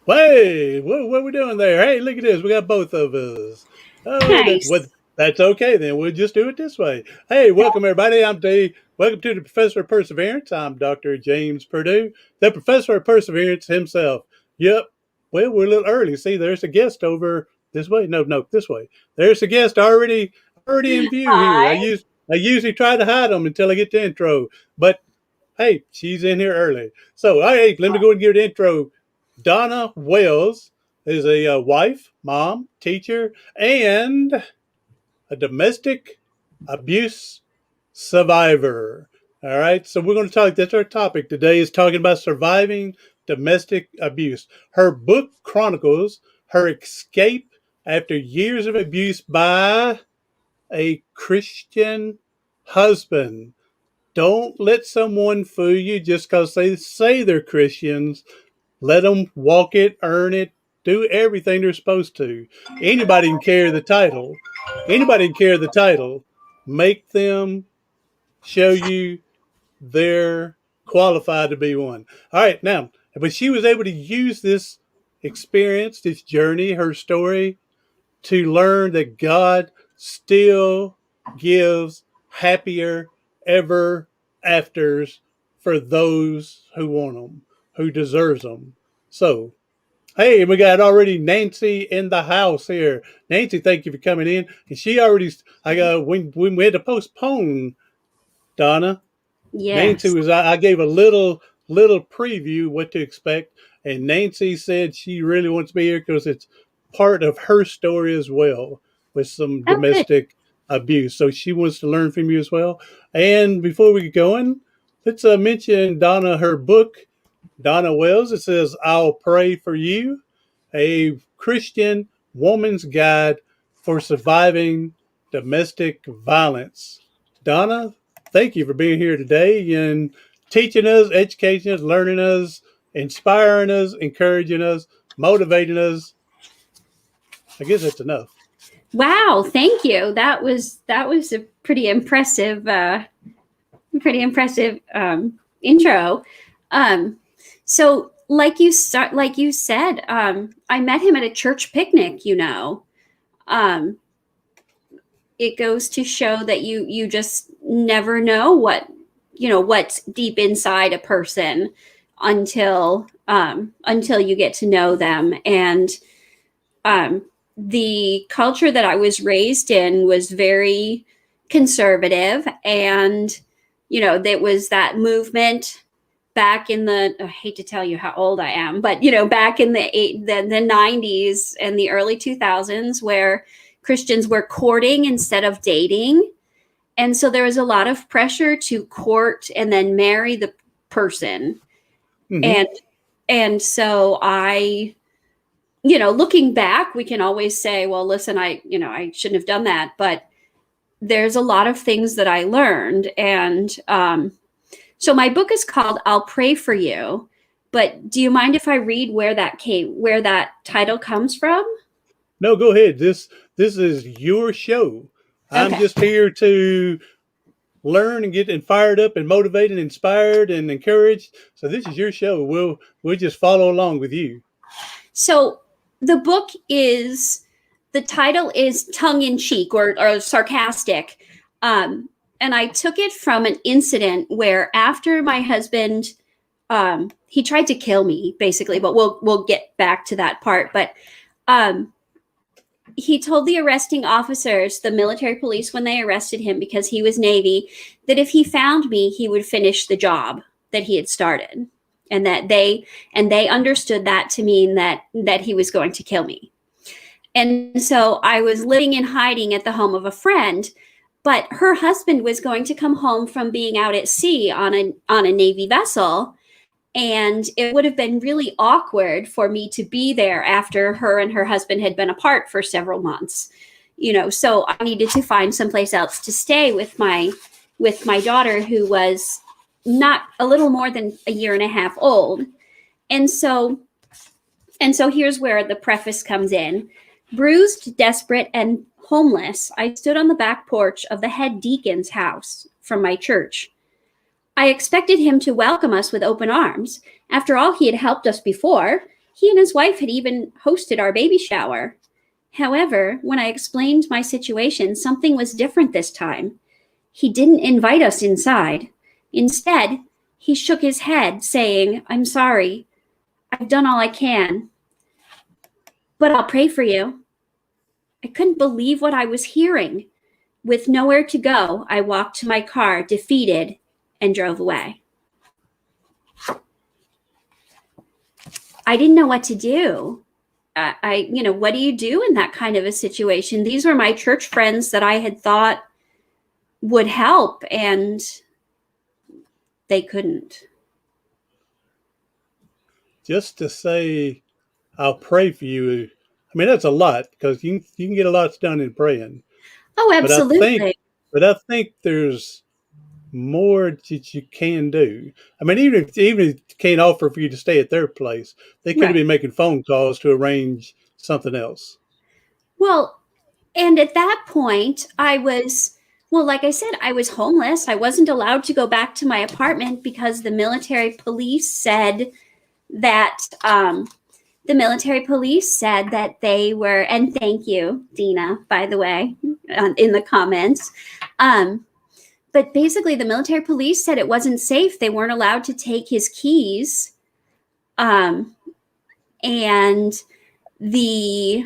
Hey, what we doing there? Hey, look at this. We got both of us. Oh, Nice. that's okay then. We'll just do it this way. Hey, welcome everybody. I'm Dave. Welcome to the Professor of Perseverance. I'm Dr. James Purdue, the Professor of Perseverance himself. Yep. Well, we're a little early. See, there's a guest over this way. No, this way. There's a guest already in view here. Hi. I usually try to hide them until I get the intro, but hey, she's in here early. So, hey, let me go and give the intro. Donna Wayles is a wife, mom, teacher, and a domestic abuse survivor. All right, so we're going to talk. That's our topic today. Is talking about surviving domestic abuse. Her book chronicles her escape after years of abuse by a Christian husband. Don't let someone fool you just because they say they're Christians. Let them walk it, earn it, do everything they're supposed to. Anybody can carry the title. Anybody can carry the title. Make them show you they're qualified to be one. All right, now, but she was able to use this experience, this journey, her story, to learn that God still gives happier ever afters for those who want them, who deserves them. So, hey, we got already Nancy in the house here. Nancy, thank you for coming in. And she already, I got when we had to postpone Donna. Nancy Yes. was, I gave a little preview what to expect, and Nancy said she really wants to be here because it's part of her story as well with some Oh, good. domestic abuse. So she wants to learn from you as well. And before we get going, let's mention Donna, her book, Donna Wayles. It says, I'll Pray for You, a Christian woman's guide for surviving domestic violence. Donna, thank you for being here today and teaching us, educating us, learning us, inspiring us, encouraging us, motivating us. I guess that's enough. Wow, thank you. That was a pretty impressive intro. Um, so like you said, I met him at a church picnic. Um, it goes to show that you just never know what's deep inside a person until you get to know them. And um, the culture that I was raised in was very conservative, and there was that movement back in I hate to tell you how old I am, but back in the 90s and the early 2000s, where Christians were courting instead of dating. And so there was a lot of pressure to court and then marry the person. Mm-hmm. And so looking back, we can always say, well, listen, I shouldn't have done that. But there's a lot of things that I learned. And so my book is called I'll Pray for You. But do you mind if I read where that title comes from? No, go ahead. This is your show. I'm Okay. just here to learn and get fired up and motivated and inspired and encouraged. So this is your show. We'll just follow along with you. So the title is tongue in cheek or sarcastic. And I took it from an incident where after my husband, he tried to kill me basically, but we'll get back to that part. But he told the arresting officers, the military police, when they arrested him, because he was Navy, that if he found me, he would finish the job that he had started. And that they understood that to mean that he was going to kill me. And so I was living in hiding at the home of a friend, but her husband was going to come home from being out at sea on a Navy vessel. And it would have been really awkward for me to be there after her and her husband had been apart for several months. So I needed to find someplace else to stay with my daughter, who was not a little more than a year and a half old. And so here's where the preface comes in. Bruised, desperate, and homeless, I stood on the back porch of the head deacon's house from my church. I expected him to welcome us with open arms. After all, he had helped us before. He and his wife had even hosted our baby shower. However, when I explained my situation, something was different this time. He didn't invite us inside. Instead, he shook his head, saying, "I'm sorry. I've done all I can, but I'll pray for you." I couldn't believe what I was hearing. With nowhere to go, I walked to my car, defeated, and drove away. I didn't know what to do. What do you do in that kind of a situation? These were my church friends that I had thought would help, and they couldn't. Just to say, I'll pray for you. I mean, that's a lot because you can get a lot done in praying. Oh, But I think, absolutely. but I think there's more that you can do. I mean, even if you can't offer for you to stay at their place, they could have Right. been making phone calls to arrange something else. Well, and at that point, like I said, I was homeless. I wasn't allowed to go back to my apartment because the military police said that they were, and thank you, Dina, by the way, in the comments. But basically, the military police said it wasn't safe. They weren't allowed to take his keys. And the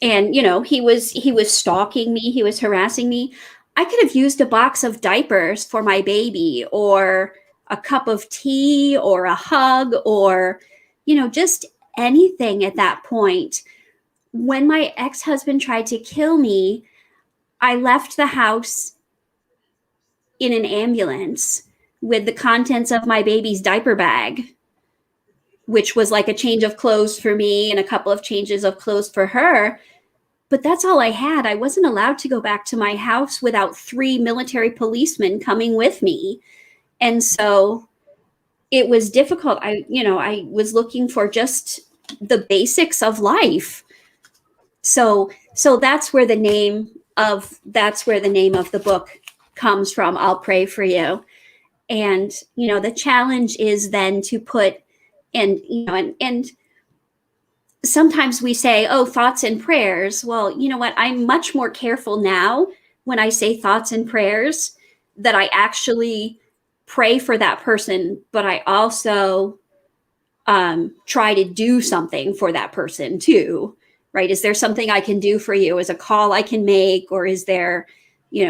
he was stalking me, he was harassing me. I could have used a box of diapers for my baby, or a cup of tea, or a hug, or just anything at that point. When my ex-husband tried to kill me, I left the house in an ambulance with the contents of my baby's diaper bag, which was like a change of clothes for me and a couple of changes of clothes for her. But that's all I had. I wasn't allowed to go back to my house without 3 military policemen coming with me. And so it was difficult. I was looking for just the basics of life. So that's where the name of the book comes from. I'll pray for you. And the challenge is then to put and sometimes we say, oh, thoughts and prayers. Well, you know what? I'm much more careful now when I say thoughts and prayers, that I actually pray for that person, but I also try to do something for that person too, right? Is there something I can do for you? Is a call I can make? Or is there,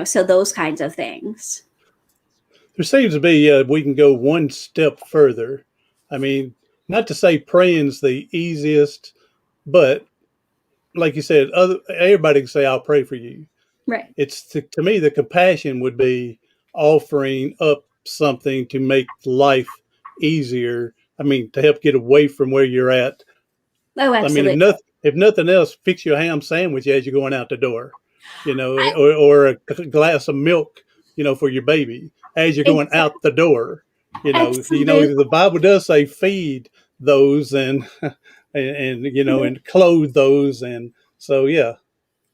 so those kinds of things. There seems to be we can go one step further. I mean, not to say praying's the easiest, but like you said, everybody can say, "I'll pray for you." Right. It's to me, the compassion would be offering up something to make life easier. I mean, to help get away from where you're at. Oh, I mean, absolutely. if nothing else, fix your ham sandwich as you're going out the door, I, or a glass of milk, for your baby as you're going ex- out the door. Absolutely. The Bible does say feed those and clothe those, and so yeah.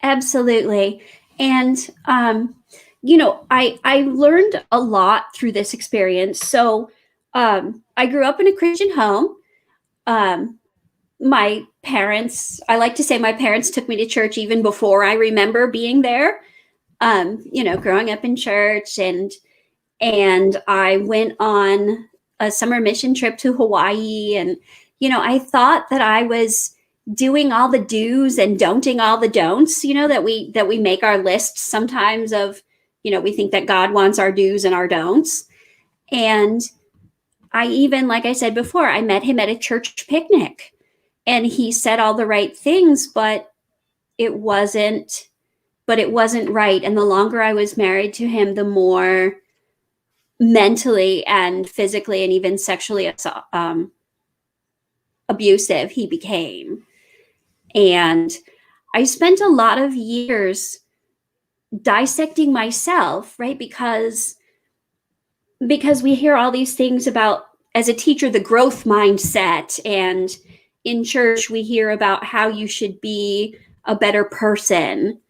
Absolutely. And I learned a lot through this experience. So I grew up in a Christian home. Um, I like to say my parents took me to church even before I remember being there. Growing up in church, and I went on a summer mission trip to Hawaii, and I thought that I was doing all the do's and don'ting all the don'ts, that we make our lists sometimes of, we think that God wants our do's and our don'ts. And I even, like I said before, I met him at a church picnic, and he said all the right things, but it wasn't right. And the longer I was married to him, the more mentally and physically and even sexually abusive he became. And I spent a lot of years dissecting myself, right? Because we hear all these things about, as a teacher, the growth mindset, and in church we hear about how you should be a better person.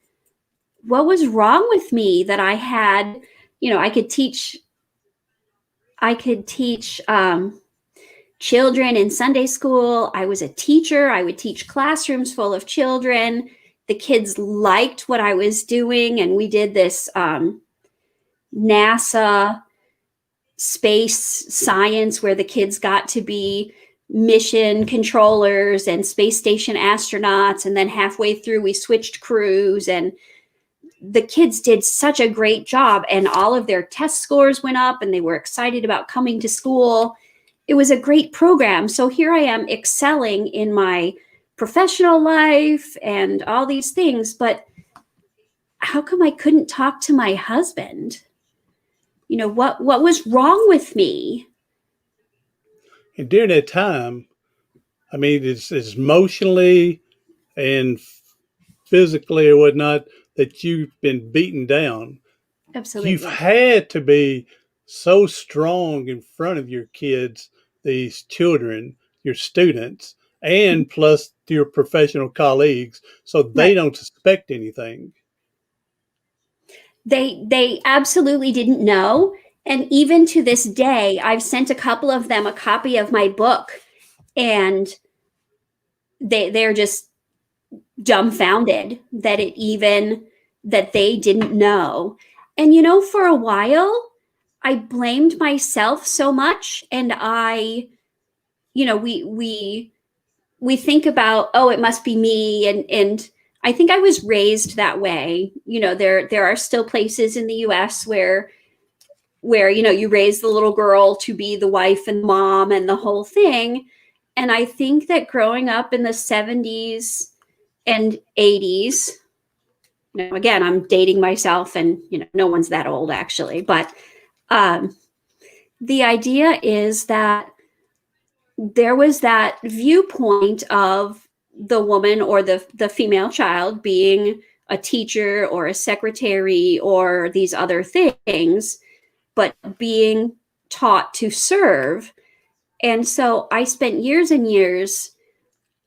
What was wrong with me that I had, I could teach children in Sunday school. I was a teacher. I would teach classrooms full of children. The kids liked what I was doing, and we did this NASA space science where the kids got to be mission controllers and space station astronauts. And then halfway through, we switched crews, and the kids did such a great job, and all of their test scores went up, and they were excited about coming to school. It was a great program. So here I am excelling in my professional life and all these things, but how come I couldn't talk to my husband? You know, what was wrong with me? And during that time, I mean, it's emotionally and physically or whatnot that you've been beaten down. You've Absolutely. had to be so strong in front of your kids, these children, your students, and plus your professional colleagues, so they Right. don't suspect anything. They absolutely didn't know. And even to this day, I've sent a couple of them a copy of my book, and they're just dumbfounded that that they didn't know. And you know, for a while, I blamed myself so much, and you know, we think about, oh, it must be me, and I think I was raised that way. You know, there are still places in the US where you know, you raise the little girl to be the wife and mom and the whole thing. And I think that growing up in the 70s and 80s, you know, again, I'm dating myself, and you know, no one's that old actually, but um, the idea is that there was that viewpoint of the woman or the female child being a teacher or a secretary or these other things, but being taught to serve. And so I spent years and years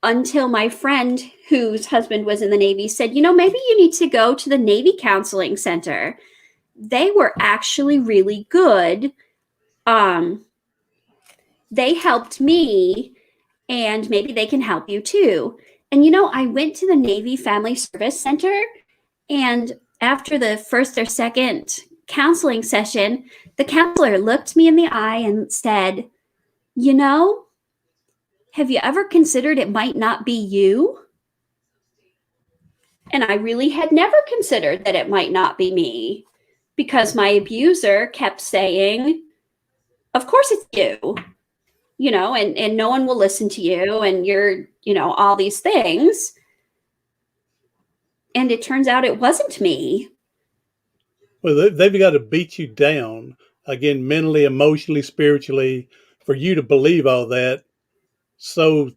until my friend whose husband was in the Navy said, you know, maybe you need to go to the Navy Counseling Center. They were actually really good. Um, they helped me, and maybe they can help you too. And you know, I went to the Navy Family Service Center, and after the first or second counseling session, the counselor looked me in the eye and said, you know, have you ever considered it might not be you? And I really had never considered that it might not be me, because my abuser kept saying, of course it's you, you know, and no one will listen to you, and you're, you know, all these things. And it turns out it wasn't me. Well, they've got to beat you down again, mentally, emotionally, spiritually, for you to believe all that, so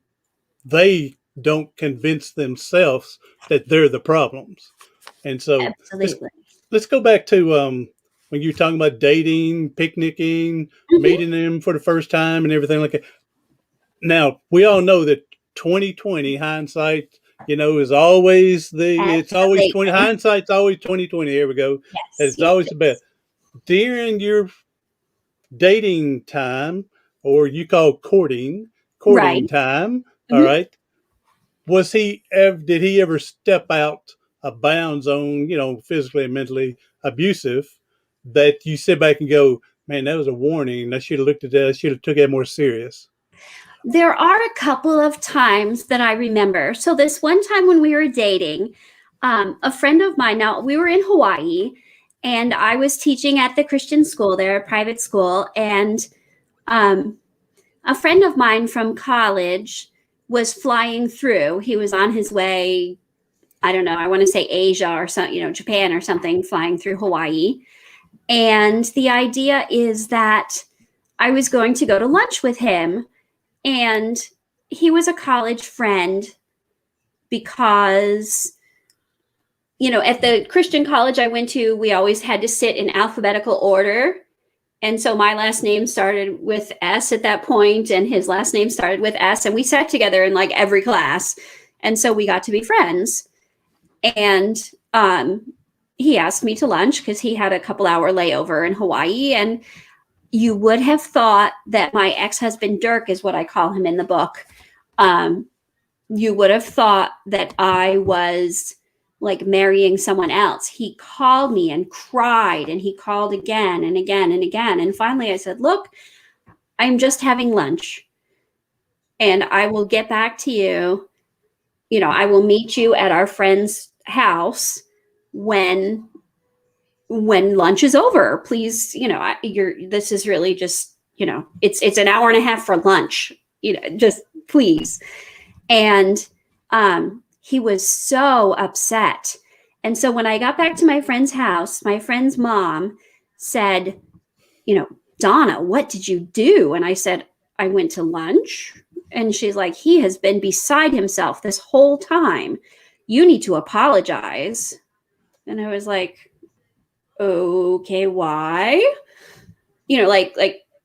they don't convince themselves that they're the problems. And so let's, Absolutely. let's go back to when you were talking about dating, picnicking, Mm-hmm. meeting them for the first time, and everything like that. Now we all know that 2020 hindsight, you know, is always it's always 20 Absolutely. hindsight's always 2020. Here we go. Yes, It's yes, always it the best is. during your dating time, or you call courting Right. time. All Mm-hmm. right. Did he ever step out of bounds on, you know, physically and mentally abusive, that you sit back and go, man, that was a warning. I should have looked at that. I should have took that more serious. There are a couple of times that I remember. So this one time when we were dating, a friend of mine, now we were in Hawaii, and I was teaching at the Christian school there, a private school, and um, a friend of mine from college was flying through. He was on his way, I don't know, I want to say Asia or something, you know, Japan or something, flying through Hawaii. And the idea is that I was going to go to lunch with him, and he was a college friend because, you know, at the Christian college I went to, we always had to sit in alphabetical order. And so my last name started with S at that point, and his last name started with S. And we sat together in like every class. And so we got to be friends. And he asked me to lunch because he had a couple hour layover in Hawaii. And you would have thought that my ex-husband Dirk is what I call him in the book. You would have thought that I was like marrying someone else. He called me and cried, and he called again and again and again. And finally I said, look, I'm just having lunch and I will get back to you. You know, I will meet you at our friend's house when lunch is over. Please, you know, this is really just, you know, it's an hour and a half for lunch, you know, just please. And he was so upset. And so when I got back to my friend's house, my friend's mom said, you know, Donna, what did you do? And I said, I went to lunch. And she's like, he has been beside himself this whole time. You need to apologize. And I was like, okay, why? You know, like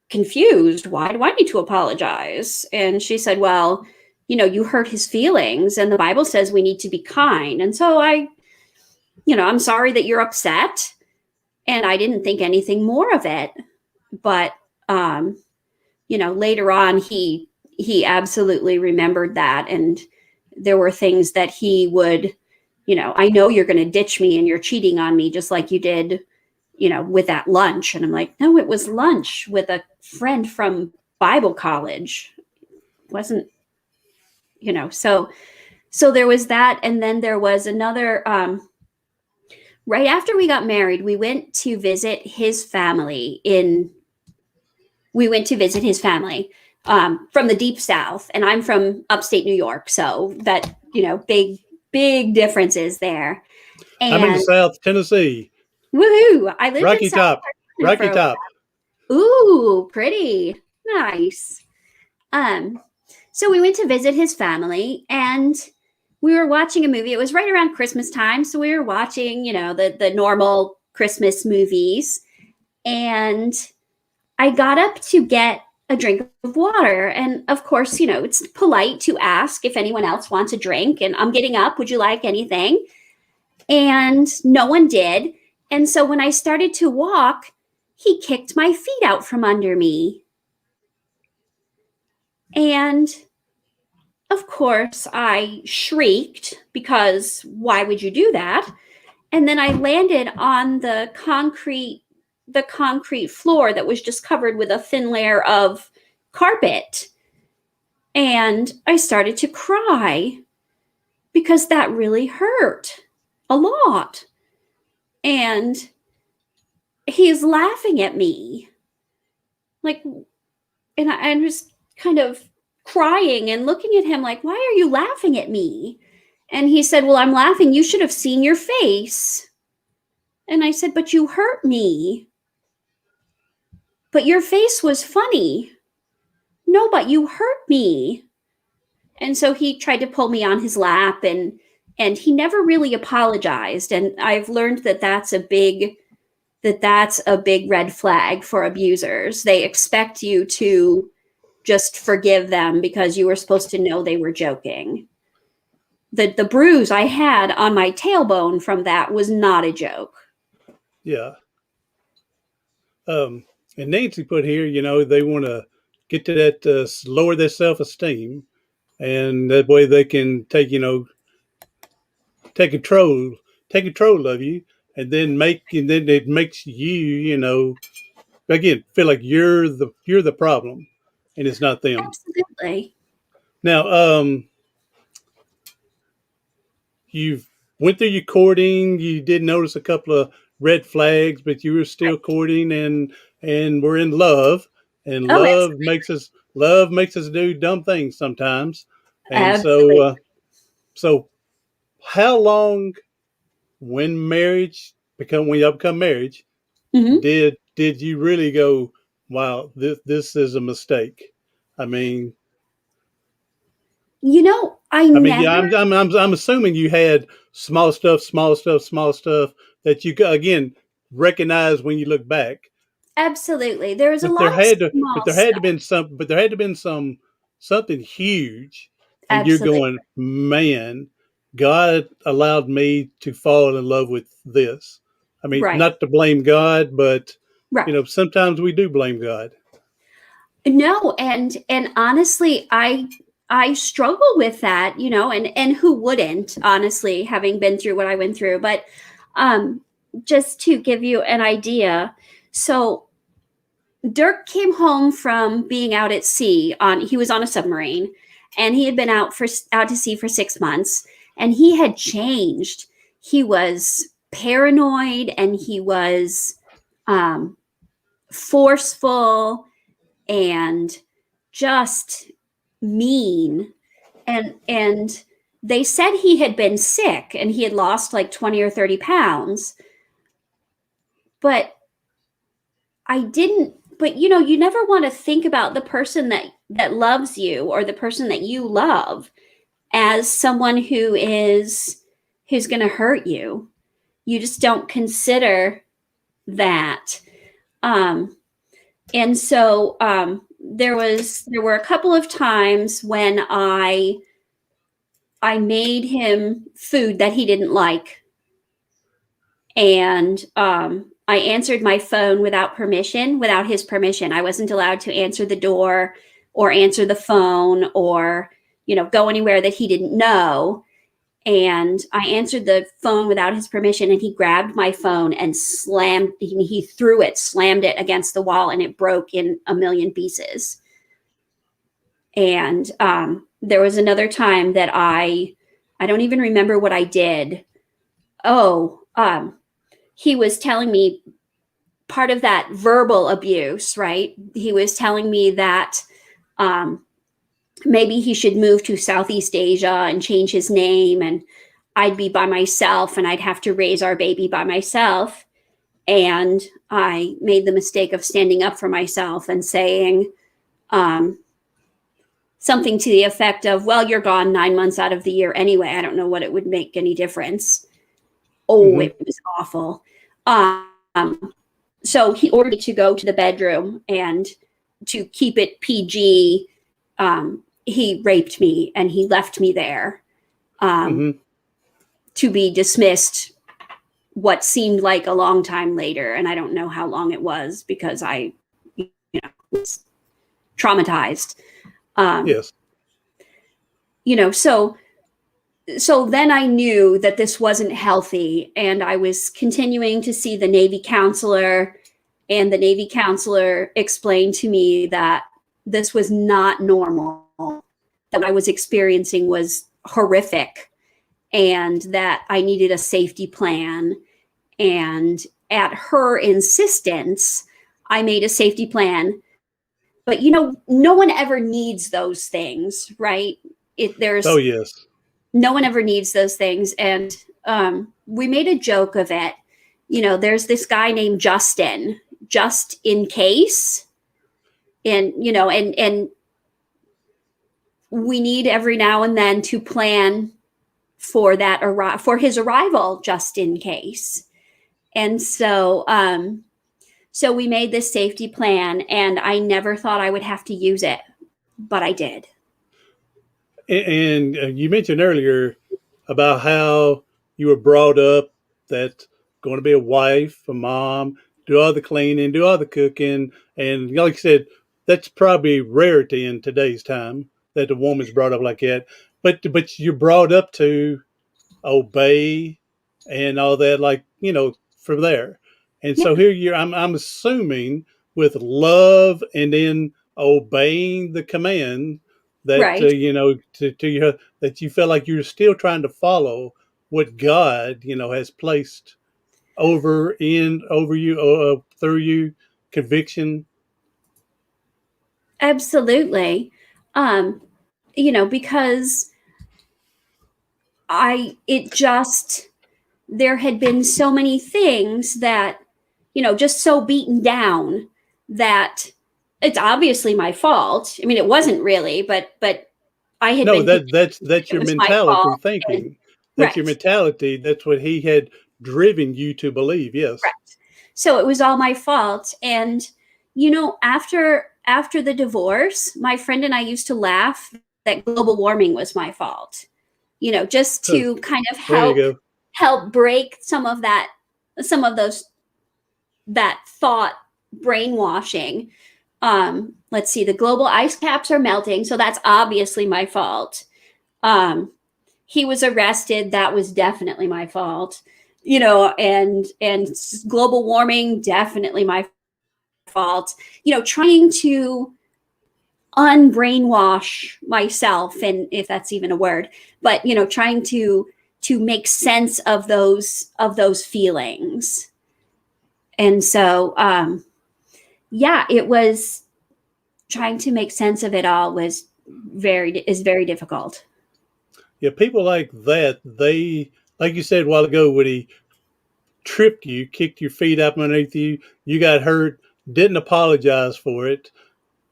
confused. Why do I need to apologize? And she said, well, you know, you hurt his feelings and the Bible says we need to be kind. And so I'm sorry that you're upset. And I didn't think anything more of it. But, later on, he absolutely remembered that. And there were things that he would, I know you're going to ditch me and you're cheating on me just like you did, with that lunch. And I'm like, no, it was lunch with a friend from Bible college. It wasn't, so there was that. And then there was another, right after we got married, we went to visit his family from the deep South, and I'm from upstate New York. So that, big differences there. And I'm in the South Tennessee. Woohoo! I lived Rocky in South Top. Rocky Top. Ooh, pretty nice. So we went to visit his family, and we were watching a movie. It was right around Christmas time, so we were watching, the normal Christmas movies. And I got up to get a drink of water, and of course, it's polite to ask if anyone else wants a drink. And I'm getting up. Would you like anything? And no one did. And so when I started to walk, he kicked my feet out from under me. And of course, I shrieked because why would you do that? And then I landed on the concrete floor that was just covered with a thin layer of carpet. And I started to cry because that really hurt a lot. And he's laughing at me. And I was kind of crying and looking at him like, why are you laughing at me? And he said, well, I'm laughing. You should have seen your face. And I said, but you hurt me. But your face was funny. No, but you hurt me. And so he tried to pull me on his lap, and he never really apologized. And I've learned that that's a big red flag for abusers. They expect you to just forgive them because you were supposed to know they were joking. The bruise I had on my tailbone from that was not a joke. Yeah. And Nancy put here, they want to get to that, lower their self-esteem, and that way they can take control of you, and then it makes you, again, feel like you're the problem, and it's not them. Absolutely. Now, you've went through your courting. You did notice a couple of red flags, but you were still courting, and we're in love, and love makes us do dumb things sometimes. And Absolutely. so how long, when y'all become marriage, Mm-hmm. did you really go, wow, this is a mistake? I mean, I'm assuming you had small stuff that you again recognize when you look back. Absolutely. There was a But lot of small there had to stuff. been something huge, and you're Absolutely. going, man, God allowed me to fall in love with this. I mean, Right. not to blame God, but Right. Sometimes we do blame God. No, and honestly, I struggle with that, and who wouldn't, honestly, having been through what I went through. But um, just to give you an idea, so Dirk came home from being out at sea. He was on a submarine, and he had been out to sea for 6 months, and he had changed. He was paranoid, and he was um, forceful and just mean. And they said he had been sick and he had lost like 20 or 30 pounds, but I didn't. But you never want to think about the person that loves you, or the person that you love, as someone who's going to hurt you. You just don't consider that. And so there were a couple of times when I made him food that he didn't like, and I answered my phone without his permission. I wasn't allowed to answer the door or answer the phone, or go anywhere that he didn't know. And I answered the phone without his permission, and he grabbed my phone and he threw it, slammed it against the wall, and it broke in a million pieces. And there was another time that I don't even remember what I did. Oh, he was telling me part of that verbal abuse, right? He was telling me that maybe he should move to Southeast Asia and change his name, and I'd be by myself and I'd have to raise our baby by myself. And I made the mistake of standing up for myself and saying something to the effect of, well, you're gone 9 months out of the year anyway. I don't know what it would make any difference. Oh, It was awful. So he ordered me to go to the bedroom, and to keep it PG, he raped me and he left me there to be dismissed what seemed like a long time later. And I don't know how long it was, because I was traumatized. Yes. So then I knew that this wasn't healthy, and I was continuing to see the Navy counselor, and the Navy counselor explained to me that this was not normal, that what I was experiencing was horrific, and that I needed a safety plan. And at her insistence, I made a safety plan. But no one ever needs those things, right? Oh, yes. No one ever needs those things. And we made a joke of it. There's this guy named Justin, just in case. And we need every now and then to plan for for his arrival, just in case. And so we made this safety plan, and I never thought I would have to use it, but I did. And you mentioned earlier about how you were brought up that going to be a wife, a mom, do all the cleaning, do all the cooking. And like I said, that's probably rarity in today's time that a woman's brought up like that. But you're brought up to obey and all that, like, from there. And Yeah, so here I'm assuming with love and then obeying the command that, right. to your, that you feel like you're still trying to follow what God, has placed over you, through you, conviction. Absolutely. Because there had been so many things that, just so beaten down, that it's obviously my fault. I mean, it wasn't really, but I had No, been convinced that's it your was my mentality fault. And thinking. That's your right, mentality. That's what he had driven you to believe. Yes. right. So it was all my fault. And after the divorce, my friend and I used to laugh that global warming was my fault. Just Huh. to kind of There you go. help break some of those that thought brainwashing. Let's see, the global ice caps are melting, so that's obviously my fault. He was arrested, that was definitely my fault. And global warming, definitely my fault. Trying to unbrainwash myself, and if that's even a word, but trying to make sense of those feelings. And so it was trying to make sense of it all is very difficult. Yeah, people like that, they, like you said a while ago, when he tripped you, kicked your feet up underneath you, you got hurt, didn't apologize for it,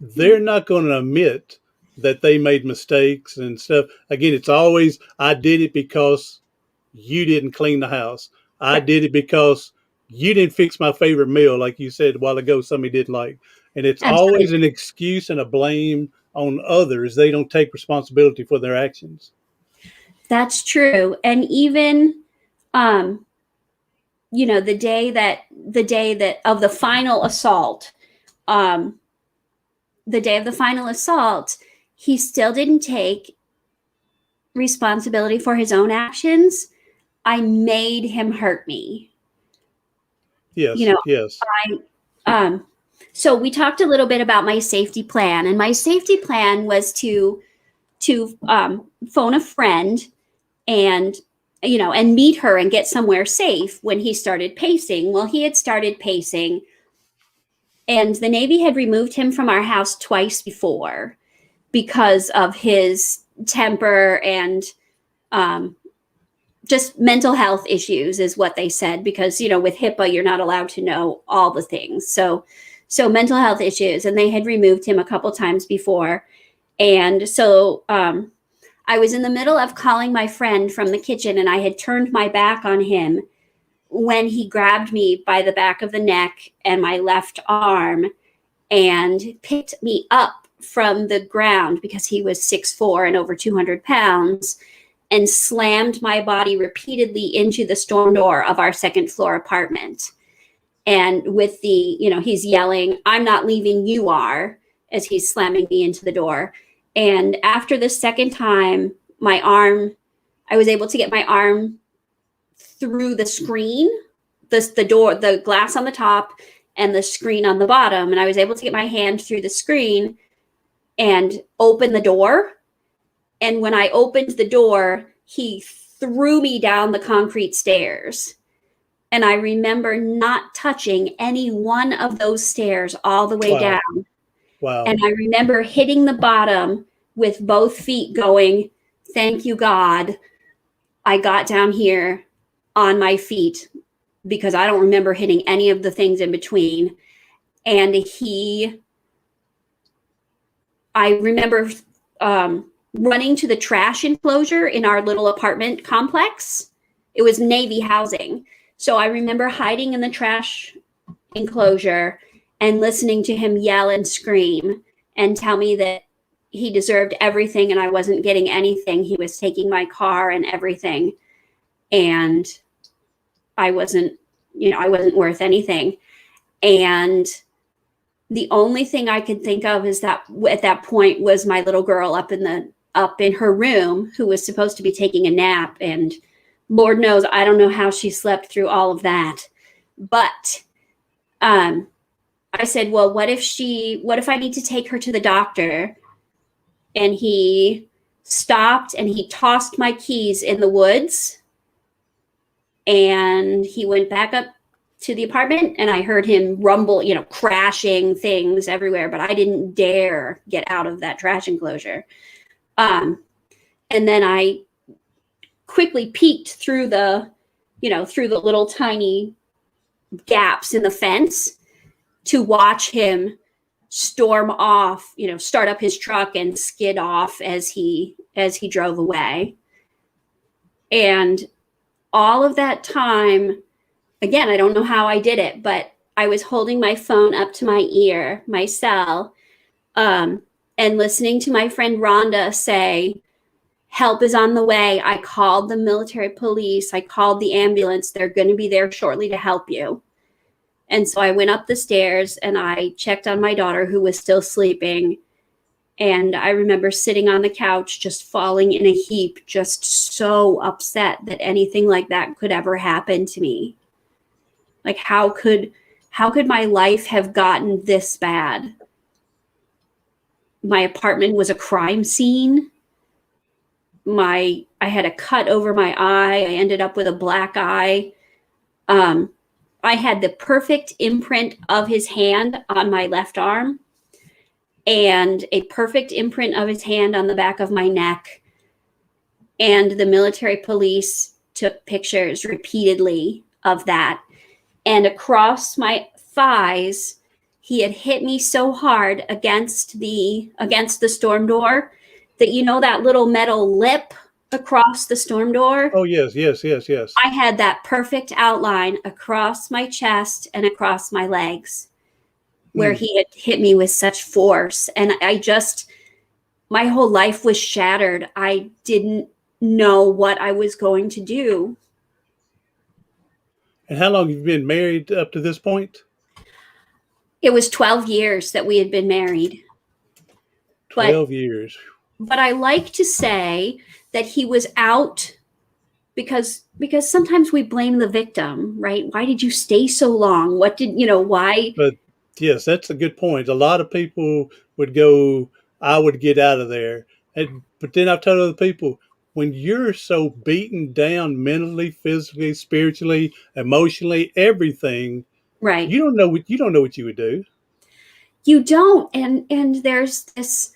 they're not going to admit that they made mistakes and stuff. Again, it's always, I did it because you didn't clean the house. I did it because you didn't fix my favorite meal, like you said a while ago, somebody didn't like. And it's always Absolutely. an excuse and a blame on others. They don't take responsibility for their actions. That's true. And even the day that of the final assault, the day of the final assault, he still didn't take responsibility for his own actions. I made him hurt me. Yes, yes. So we talked a little bit about my safety plan, and my safety plan was to phone a friend and and meet her and get somewhere safe when he started pacing. Well, he had started pacing, and the Navy had removed him from our house twice before because of his temper and just mental health issues, is what they said, because with HIPAA you're not allowed to know all the things. So mental health issues, and they had removed him a couple times before. And so I was in the middle of calling my friend from the kitchen, and I had turned my back on him when he grabbed me by the back of the neck and my left arm and picked me up from the ground, because he was 6'4" and over 200 pounds, and slammed my body repeatedly into the storm door of our second floor apartment. And with he's yelling, "I'm not leaving, you are," as he's slamming me into the door. And after the second time, I was able to get my arm through the screen, the door, the glass on the top and the screen on the bottom. And I was able to get my hand through the screen and open the door. And when I opened the door, he threw me down the concrete stairs. And I remember not touching any one of those stairs all the way down. Wow. And I remember hitting the bottom with both feet going, "Thank you, God, I got down here on my feet," because I don't remember hitting any of the things in between. And I remember running to the trash enclosure in our little apartment complex. It was Navy housing. So I remember hiding in the trash enclosure and listening to him yell and scream and tell me that he deserved everything and I wasn't getting anything. He was taking my car and everything. And I wasn't worth anything. And the only thing I could think of is that at that point was my little girl up in her room, who was supposed to be taking a nap. And Lord knows, I don't know how she slept through all of that. But I said, well, what if I need to take her to the doctor? And he stopped and he tossed my keys in the woods. And he went back up to the apartment, and I heard him rumble, crashing things everywhere, but I didn't dare get out of that trash enclosure. And then I quickly peeked through the little tiny gaps in the fence to watch him storm off, start up his truck and skid off as he drove away. And all of that time, again, I don't know how I did it, but I was holding my phone up to my ear, my cell, and listening to my friend Rhonda say, "Help is on the way. I called the military police. I called the ambulance. They're going to be there shortly to help you." And so I went up the stairs and I checked on my daughter, who was still sleeping. And I remember sitting on the couch, just falling in a heap, just so upset that anything like that could ever happen to me. Like, how could my life have gotten this bad? My apartment was a crime scene. I had a cut over my eye. I ended up with a black eye. I had the perfect imprint of his hand on my left arm and a perfect imprint of his hand on the back of my neck. And the military police took pictures repeatedly of that. And across my thighs, he had hit me so hard against the storm door that, you know, that little metal lip across the storm door. Oh, yes, yes, yes, yes. I had that perfect outline across my chest and across my legs where he had hit me with such force. And my whole life was shattered. I didn't know what I was going to do. And how long have you been married up to this point? It was 12 years that we had been married. 12 years. But I like to say that he was out because sometimes we blame the victim, right? Why did you stay so long? Why? But yes, that's a good point. A lot of people would go, I would get out of there. But then I've told other people, when you're so beaten down mentally, physically, spiritually, emotionally, everything, Right. you don't know what you would do. You don't. And there's this,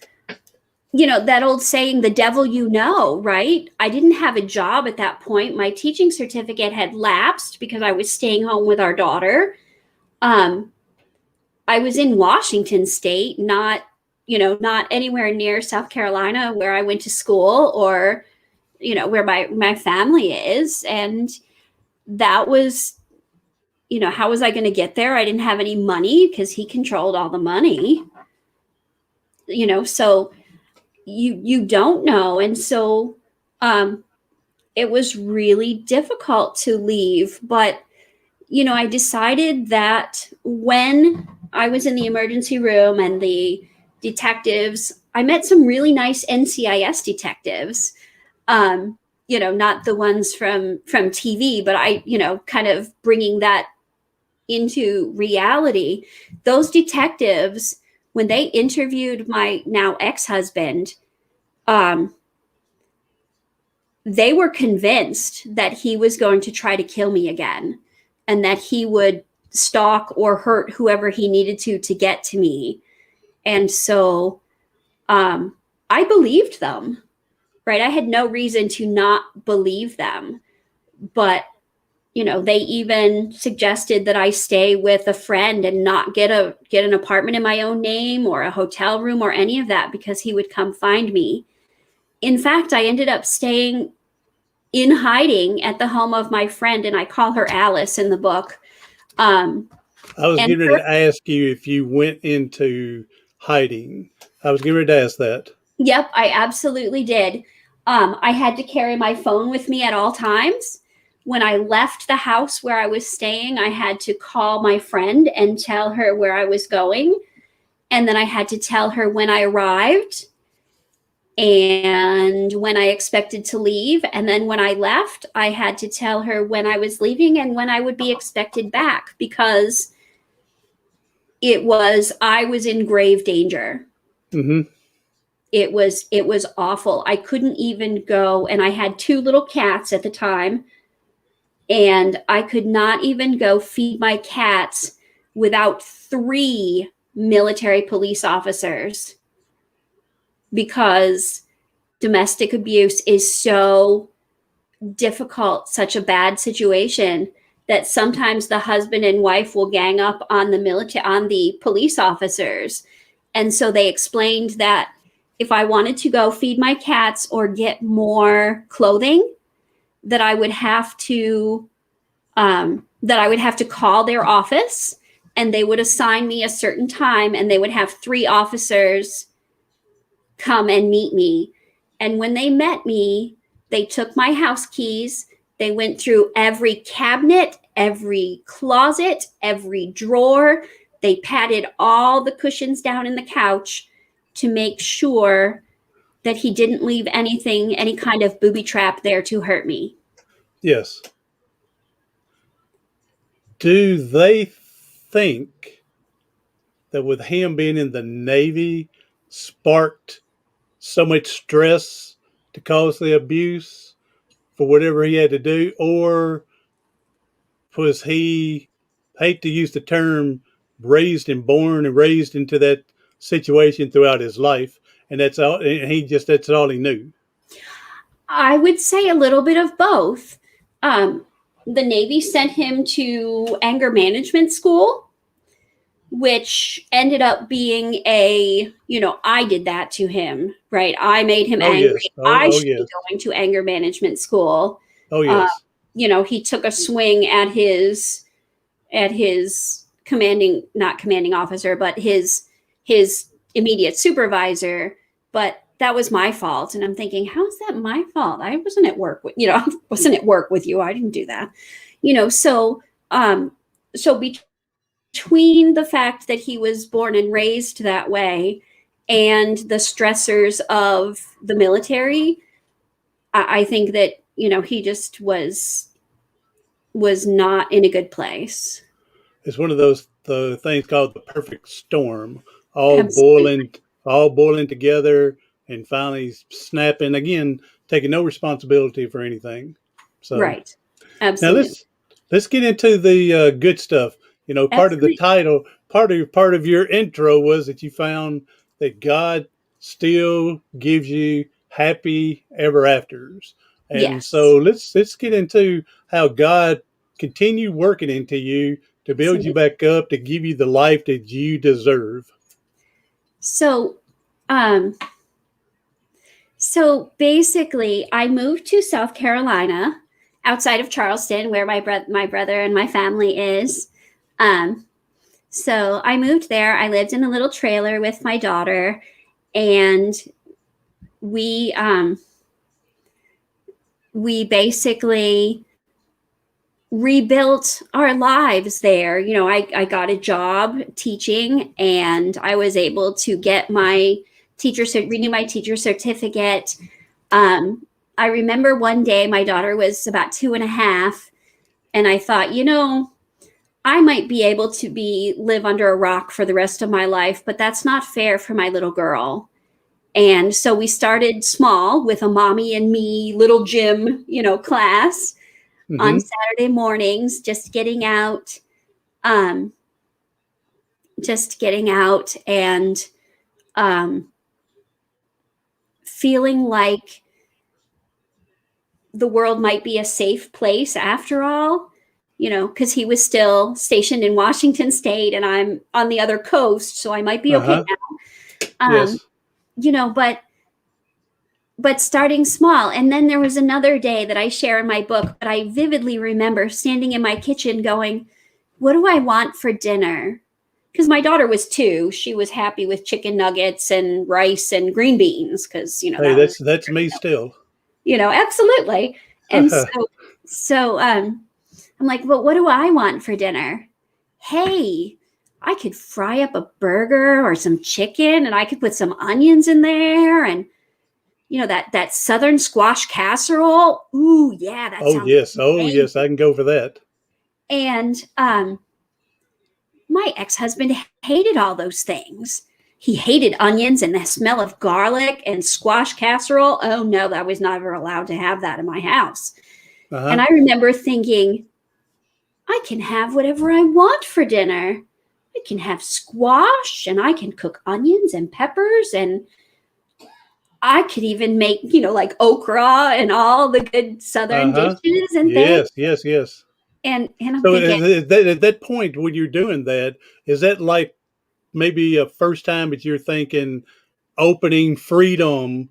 that old saying, the devil you know, right? I didn't have a job at that point. My teaching certificate had lapsed because I was staying home with our daughter. I was in Washington State, not anywhere near South Carolina where I went to school or, where my family is. And that was, how was I going to get there? I didn't have any money because he controlled all the money, so you don't know. And so it was really difficult to leave. But, I decided that when I was in the emergency room and the detectives, I met some really nice NCIS detectives, not the ones from TV, but I, kind of bringing that into reality. Those detectives, when they interviewed my now ex-husband, they were convinced that he was going to try to kill me again and that he would stalk or hurt whoever he needed to get to me. And so I believed them, right? I had no reason to not believe them. But, they even suggested that I stay with a friend and not get an apartment in my own name or a hotel room or any of that because he would come find me. In fact, I ended up staying in hiding at the home of my friend, and I call her Alice in the book. I was getting ready to ask you if you went into hiding. I was getting ready to ask that. Yep, I absolutely did. I had to carry my phone with me at all times. When I left the house where I was staying, I had to call my friend and tell her where I was going. And then I had to tell her when I arrived and when I expected to leave. And then when I left, I had to tell her when I was leaving and when I would be expected back, because I was in grave danger. Mm-hmm. It was awful. I couldn't even go, and I had 2 little cats at the time, and I could not even go feed my cats without 3 military police officers, because domestic abuse is so difficult, such a bad situation, that sometimes the husband and wife will gang up on the police officers. And so they explained that if I wanted to go feed my cats or get more clothing, that I would have to call their office, and they would assign me a certain time, and they would have 3 officers come and meet me. And when they met me, they took my house keys. They went through every cabinet, every closet, every drawer. They patted all the cushions down in the couch to make sure that he didn't leave anything, any kind of booby trap there to hurt me. Yes. Do they think that with him being in the Navy sparked so much stress to cause the abuse for whatever he had to do? Or was he, hate to use the term, raised and born and raised into that situation throughout his life? And that's all, and that's all he knew. I would say a little bit of both. The Navy sent him to anger management school, which ended up being I did that to him, right? I made him Oh, angry. yes. I Oh, should yes. be going to anger management school. Oh, Uh, yes. he took a swing at his not commanding officer, but his immediate supervisor. But that was my fault. And I'm thinking, how is that my fault? I wasn't at work with, wasn't at work with you. I didn't do that. So between the fact that he was born and raised that way and the stressors of the military, I think that, he just was not in a good place. It's one of those the things called the perfect storm, all Absolutely. boiling, all boiling together, and finally snapping again, taking no responsibility for anything. So Right. now Absolutely. let's get into the good stuff. Part of the Absolutely. title, part of your intro was that you found that God still gives you happy ever afters, and Yes. so let's get into how God continued working into you to build you Absolutely. back up to give you the life that you deserve. So, um, so basically, I moved to South Carolina, outside of Charleston, where my brother and my family is. Um, so I moved there. I lived in a little trailer with my daughter, and we we basically rebuilt our lives there. I got a job teaching, and I was able to get my renew my teacher certificate. I remember one day my daughter was about 2.5, and I thought, I might be able to live under a rock for the rest of my life, but that's not fair for my little girl. And so we started small with a mommy and me little gym, class on Mm-hmm. Saturday mornings, um, just getting out and um, feeling like the world might be a safe place after all, because he was still stationed in Washington State and I'm on the other coast, so I might be Uh okay huh. now. Yes. But starting small. And then there was another day that I share in my book, but I vividly remember standing in my kitchen going, what do I want for dinner? Because my daughter was 2. She was happy with chicken nuggets and rice and green beans because, Hey, that was, that's me still. absolutely. And I'm like, well, what do I want for dinner? Hey, I could fry up a burger or some chicken and I could put some onions in there and that southern squash casserole. Ooh, yeah, that Oh sounds yes. Oh amazing. yes. I can go for that. And my ex-husband hated all those things. He hated onions and the smell of garlic and squash casserole. Oh no, I was never allowed to have that in my house. Uh And huh. I remember thinking, I can have whatever I want for dinner. I can have squash and I can cook onions and peppers and I could even make, like okra and all the good Uh southern huh. dishes and things. Yes. Yes. Yes. And I'm So thinking, at that point when you're doing that, is that like maybe a first time that you're thinking opening freedom?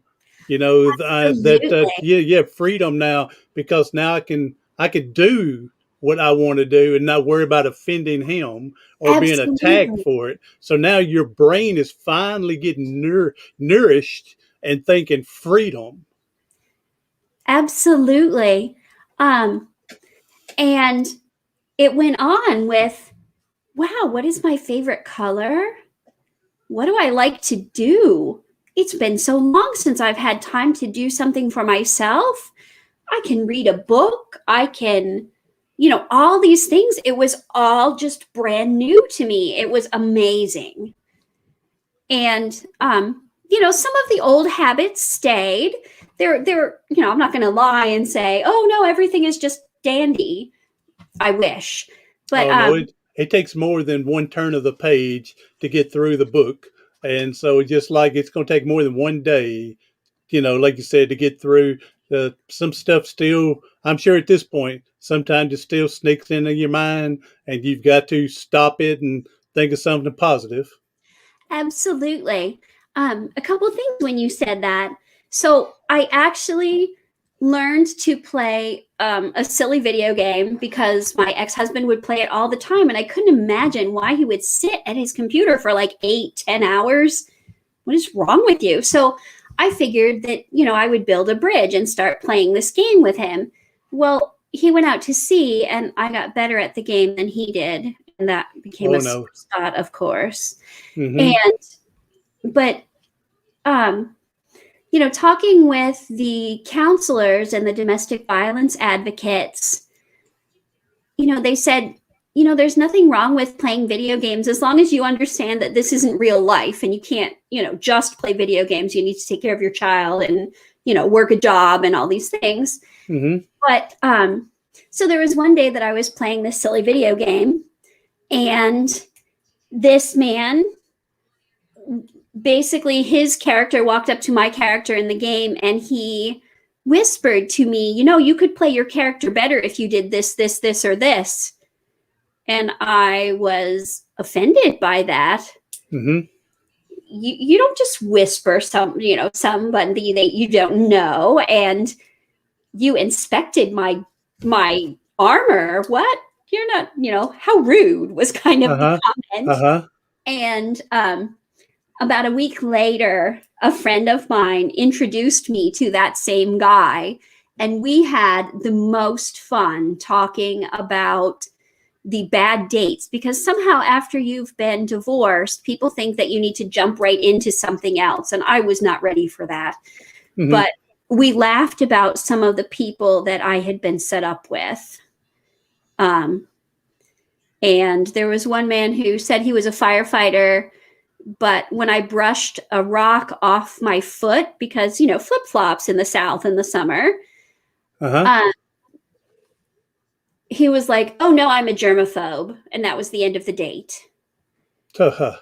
absolutely, Yeah, freedom now, because now I can do what I want to do and not worry about offending him or being attacked absolutely, for it. So now your brain is finally getting nourished and thinking freedom. absolutely. Um, and it went on with, wow, what is my favorite color? What do I like to do? It's been so long since I've had time to do something for myself. I can read a book. I can, all these things. It was all just brand new to me. It was amazing. And, some of the old habits stayed. I'm not going to lie and say, oh no, everything is just dandy. I wish. But Oh no, it takes more than one turn of the page to get through the book, and so just like it's going to take more than one day, like you said, to get through. Some stuff still, I'm sure at this point, sometimes it still sneaks into your mind, and you've got to stop it and think of something positive. absolutely. A couple things when you said that. So I actually learned to play a silly video game because my ex-husband would play it all the time, and I couldn't imagine why he would sit at his computer for like 8-10 hours. What is wrong with you? So I figured that, I would build a bridge and start playing this game with him. Well, he went out to sea, and I got better at the game than he did. And that became Oh a no. spot, of course. Mm-hmm. But, um, talking with the counselors and the domestic violence advocates, they said, there's nothing wrong with playing video games as long as you understand that this isn't real life and you can't, just play video games. You need to take care of your child and, work a job and all these things. Mm-hmm. But so there was one day that I was playing this silly video game, and this man, basically his character walked up to my character in the game and he whispered to me, you could play your character better if you did this, or this. And I was offended by that. Mm-hmm. You don't just whisper somebody that you don't know, and you inspected my armor. What? You're not, how rude was kind of the Uh-huh. comment. Uh-huh. And about a week later, a friend of mine introduced me to that same guy, and we had the most fun talking about the bad dates, because somehow after you've been divorced, people think that you need to jump right into something else, and I was not ready for that. Mm-hmm. But we laughed about some of the people that I had been set up with. And there was one man who said he was a firefighter, but when I brushed a rock off my foot, because, flip-flops in the South in the summer, Uh-huh. uh, he was like, oh no, I'm a germaphobe. And that was the end of the date. Uh-huh.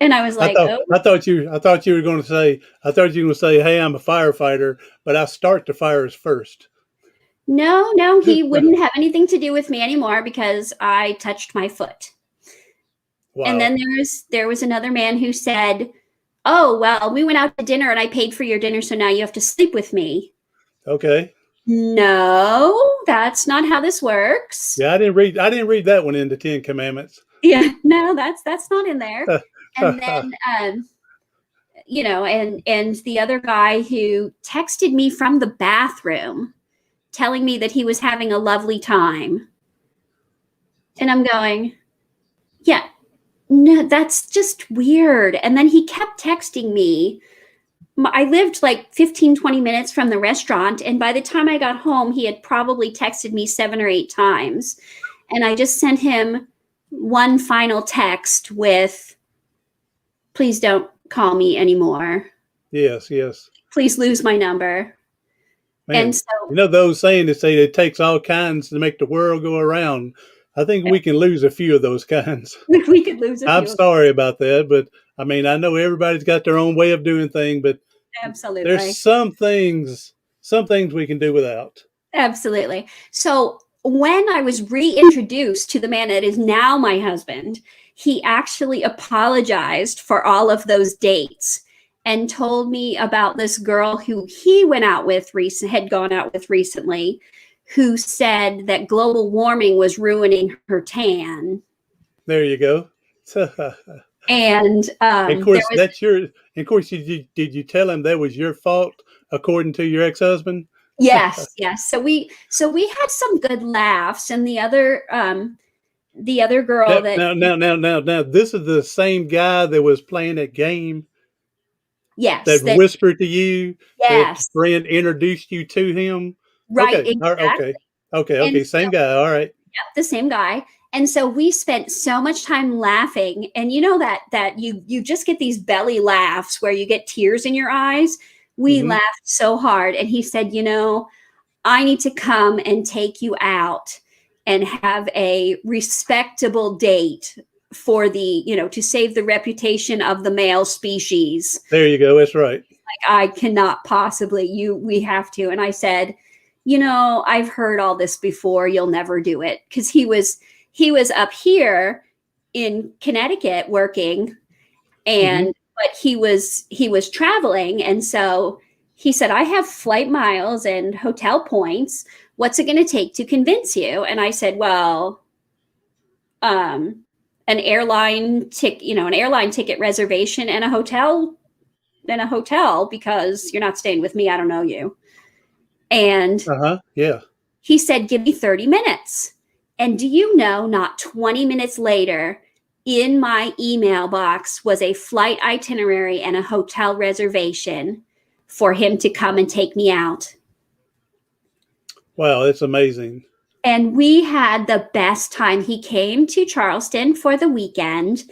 And I was I like, thought oh, I thought you I thought you were going to say hey, I'm a firefighter, but I start the fires first. no, he wouldn't have anything to do with me anymore because I touched my foot. And Wow. then there was another man who said, oh, well, we went out to dinner and I paid for your dinner, so now you have to sleep with me. Okay. No, that's not how this works. Yeah, I didn't read that one in the Ten Commandments. Yeah, no, that's not in there. And then and the other guy who texted me from the bathroom telling me that he was having a lovely time. And I'm going, yeah, no, that's just weird. And then he kept texting me. I lived like 15-20 minutes from the restaurant, and by the time I got home, he had probably texted me 7 or 8 times. And I just sent him one final text with, please don't call me anymore. Yes, yes. Please lose my number. And Man, so those saying that say it takes all kinds to make the world go around. I think we can lose a few of those kinds. we could lose a I'm few. sorry about that, but I mean, I know everybody's got their own way of doing things, but there's Absolutely. some things we can do without. Absolutely. So when I was reintroduced to the man that is now my husband, he actually apologized for all of those dates and told me about this girl who he had gone out with recently, who said that global warming was ruining her tan. There you go. And Of there course, was that's your. Of course, did you tell him that was your fault, according to your ex-husband? yes. So we had some good laughs, and the other the other girl Now, that this is the same guy that was playing that game yes, that that whispered to you that yes, friend introduced you to him. right, Okay, all right, exactly. okay, And same guy. All right. the same guy. And so we spent so much time laughing, and you know that you just get these belly laughs where you get tears in your eyes. We Mm-hmm. laughed so hard, and he said, I need to come and take you out and have a respectable date for to save the reputation of the male species. There you go. That's right. Like, I cannot possibly, we have to. And I said, I've heard all this before. You'll never do it. Cause he was up here in Connecticut working, Mm-hmm. but he was traveling. And so he said, I have flight miles and hotel points. What's it going to take to convince you? And I said, well, um, an airline ticket reservation and a hotel because you're not staying with me. I don't know you. And Uh-huh. Yeah. he said, give me 30 minutes. And do you know, not 20 minutes later, in my email box was a flight itinerary and a hotel reservation for him to come and take me out. Wow, that's amazing. And we had the best time. He came to Charleston for the weekend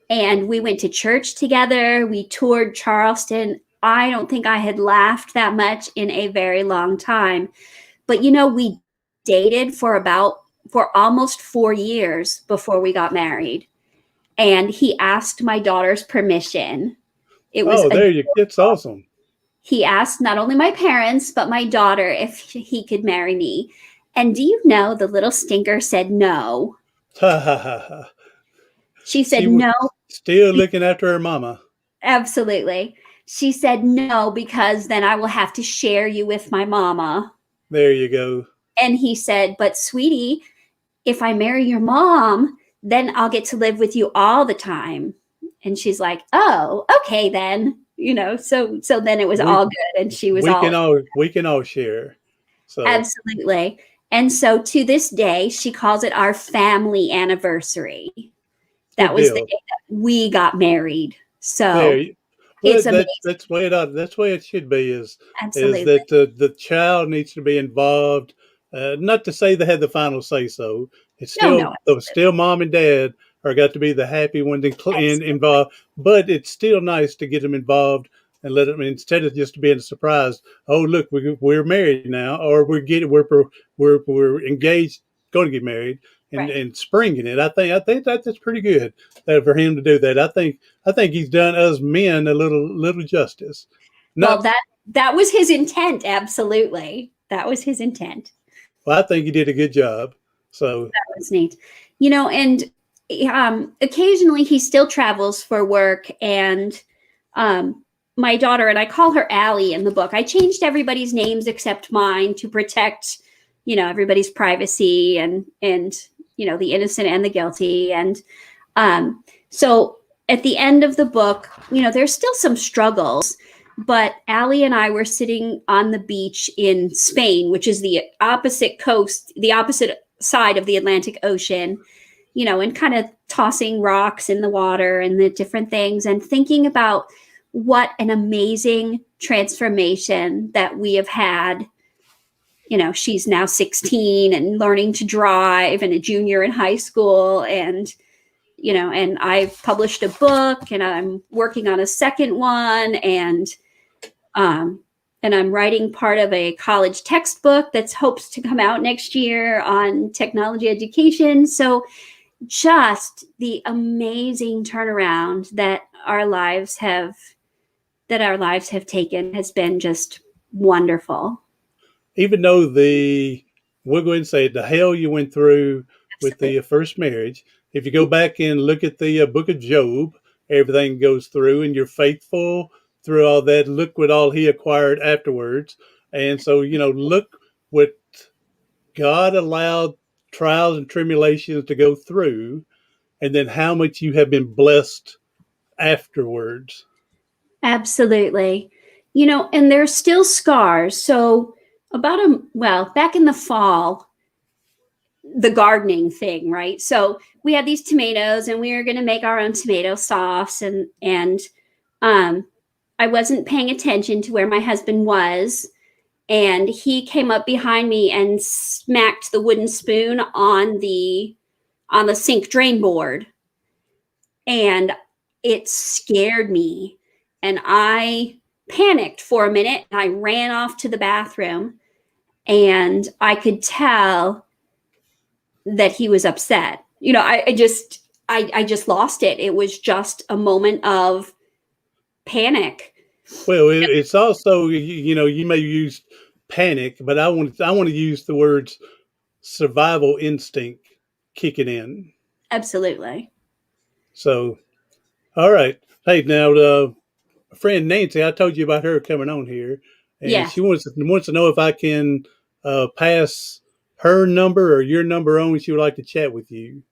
and we went to church together. We toured Charleston. I don't think I had laughed that much in a very long time. But we dated for almost 4 years before we got married. And he asked my daughter's permission. It was Oh, there you. It's awesome. He asked not only my parents, but my daughter if he could marry me. And do you know the little stinker said no? Ha ha ha ha. She She said was no. still looking after her mama. Absolutely. She said no because then I will have to share you with my mama. There you go. And he said, but sweetie, if I marry your mom, then I'll get to live with you all the time. And she's like, oh, okay then. So then it was We all good and she was we all can all share. So absolutely. And so to this day, she calls it our family anniversary. That good was the deal. day that we got married. There. So Well, it's amazing. that's the way it ought, that's the way it should be. Is Absolutely. that the child needs to be involved? Not to say they had the final say so. It's No, no, still mom and dad are got to be the happy ones absolutely. involved. But it's still nice to get them involved and let them instead of just being a surprise. Oh, look, we're married now, or we're engaged, going to get married, Right. and springing it. I think that's pretty good for him to do that. I think he's done us men a little justice. Well, Not, that was his intent. Absolutely. That was his intent. well, I think he did a good job. So, That was neat. And occasionally he still travels for work. And my daughter, and I call her Allie in the book, I changed everybody's names except mine to protect, everybody's privacy and the innocent and the guilty. And so at the end of the book, there's still some struggles. But Allie and I were sitting on the beach in Spain, which is the opposite coast, the opposite side of the Atlantic Ocean, and kind of tossing rocks in the water and the different things and thinking about what an amazing transformation that we have had. She's now 16 and learning to drive and a junior in high school. And I've published a book and I'm working on a second one. And I'm writing part of a college textbook that's hopes to come out next year on technology education. So just the amazing turnaround that our lives have taken has been just wonderful. even though we'll go ahead and say the hell you went through with Absolutely. the first marriage, if you go back and look at the book of Job, everything goes through, and you're faithful through all that. Look what all he acquired afterwards, and so look what God allowed trials and tribulations to go through, and then how much you have been blessed afterwards. Absolutely. And there's still scars. So back in the fall, the gardening thing, right? So we had these tomatoes and we were going to make our own tomato sauce, and I wasn't paying attention to where my husband was, and he came up behind me and smacked the wooden spoon on the sink drain board, and it scared me, and I panicked for a minute, and I ran off to the bathroom, and I could tell that he was upset. You know, I just lost it. It was just a moment of panic. Well, it's also, you may use panic, but I want to use the words survival instinct kicking in. Absolutely. So, all right. Hey, now friend Nancy, I told you about her coming on here, and Yes. she wants to know if I can pass her number or your number on. She would like to chat with you.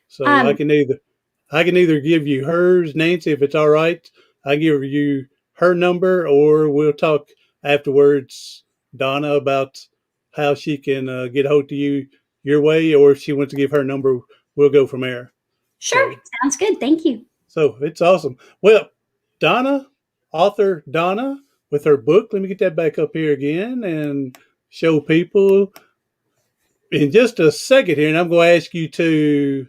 So Um, I can either give you hers, Nancy, if it's all right. I give you her number, or we'll talk afterwards, Donna, about how she can get a hold of you your way, or if she wants to give her number, we'll go from there. sure. So Sounds good. Thank you. it's awesome. Well, Donna, author Donna, with her book. Let me get that back up here again and show people in just a second here. And I'm going to ask you to,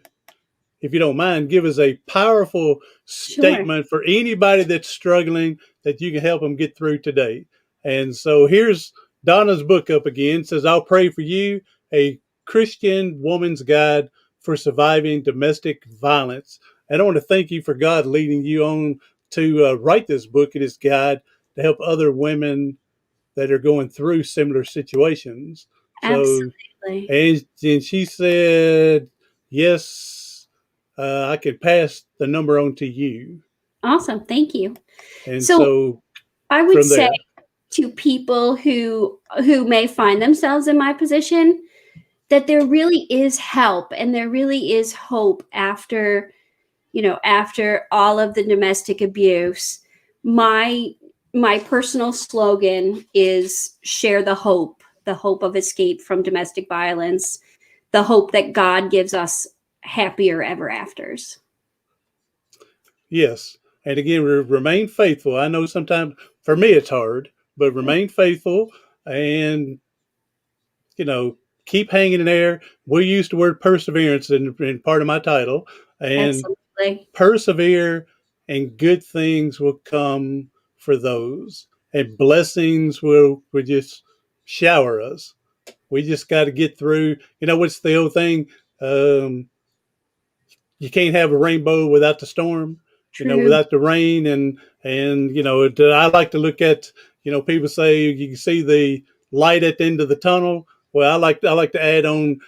if you don't mind, give us a powerful Sure. statement for anybody that's struggling that you can help them get through today. And so here's Donna's book up again. It says, I'll pray for you, a Christian woman's guide for surviving domestic violence. And I want to thank you for God leading you on to write this book and this guide to help other women that are going through similar situations. So, Absolutely. and she said, yes, I could pass the number on to you. Awesome. Thank you. And So so I would from say there, to people who may find themselves in my position that there really is help and there really is hope after, after all of the domestic abuse. My personal slogan is share the hope of escape from domestic violence, the hope that God gives us happier ever afters. yes. And again, remain faithful. I know sometimes for me it's hard, but remain faithful and, you know, keep hanging in there. We use the word perseverance in part of my title, and Absolutely. persevere, and good things will come for those, and blessings will just shower us. We just got to get through. You know what's the old thing? Um, you can't have a rainbow without the storm. True. Without the rain, and I like to look at. People say you can see the light at the end of the tunnel. Well, I like to add on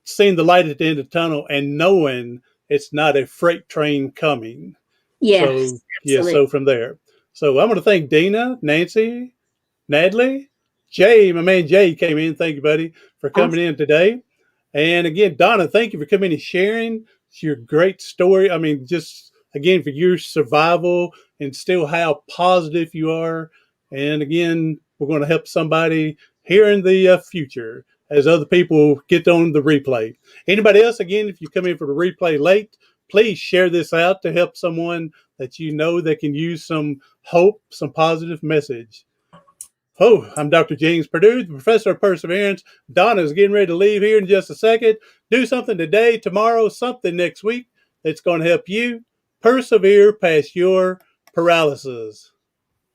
seeing the light at the end of the tunnel and knowing it's not a freight train coming. So Yes, yeah, absolutely. so from there. So I'm going to thank Dina, Nancy, Nadley, Jay, my man Jay came in. Thank you, buddy, for coming Awesome. in today. And again, Donna, thank you for coming and sharing your great story. I mean, just again for your survival and still how positive you are. And again, we're going to help somebody here in the future as other people get on the replay. Anybody else, again, if you come in for the replay late, please share this out to help someone that you know that can use some hope, some positive message. Oh, I'm Dr. James Purdue, the professor of perseverance. Donna's getting ready to leave here in just a second. Do something today, tomorrow, something next week that's going to help you persevere past your paralysis.